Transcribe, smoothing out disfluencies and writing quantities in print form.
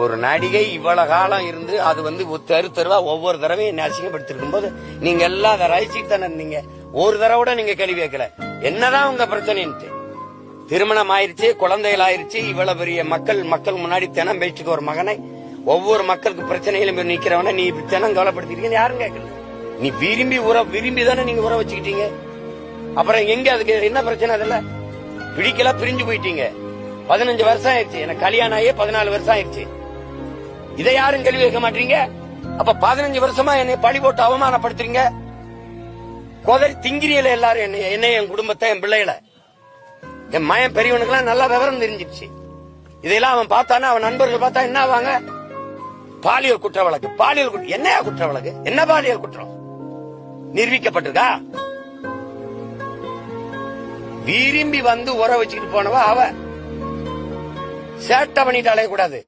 ஒரு நடிகை இவ்வளவு காலம் இருந்து அது வந்து தெரு தெருவா ஒவ்வொரு தடவையும் என்ன அசிங்கப்படுத்திருக்கும் போது நீங்க எல்லாம் அதை ரசிச்சுட்டு தானே இருந்தீங்க. ஒரு தடவை கூட நீங்க கேள்வி கேட்கல என்னதான் உங்க பிரச்சனைன்ட்டு. திருமணம் ஆயிருச்சு, குழந்தைகள் ஆயிருச்சு, இவ்வளவு பெரிய மக்கள் முன்னாடி தினம் பேச்சுக்கு ஒரு மகனை ஒவ்வொரு மக்களுக்கு பிரச்சனைகளும் நிக்கிறவன நீ தினம் கவலைப்படுத்திருக்கீங்க யாரும் கேட்கல. நீ விரும்பி தானே நீங்க உற வச்சுக்கிட்டீங்க. அப்புறம் எங்க அதுக்கு என்ன பிரச்சனை? அதுல பிடிக்கல, பிரிஞ்சு போயிட்டீங்க. 15 வருஷம் ஆயிடுச்சு, எனக்கு கல்யாணம் ஆகியே 14 வருஷம் ஆயிடுச்சு. இதை யாரும் கேள்வி வைக்க மாட்டீங்க. அப்ப 15 வருஷமா என்னை பழி போட்டு அவமானப்படுத்துறீங்க. கொதறி திங்கிரியல எல்லாரும் என்னை என் குடும்பத்தை, என் பிள்ளைகளை. என் மயன் பெரியவனுக்கு எல்லாம் நல்லா விவரம் தெரிஞ்சிருச்சு. இதெல்லாம் அவன் பார்த்தானா, அவன் நண்பர்கள் பார்த்தா என்ன ஆவாங்க? பாலியல் குற்ற வழக்கு, என்ன குற்ற வழக்கு, என்ன பாலியல் குற்றம் நிரூபிக்கப்பட்டிருக்கா? விரும்பி வந்து உற வச்சுக்கிட்டு போனவ அவ சேட்டை பண்ணிட்டு அலையக்கூடாது.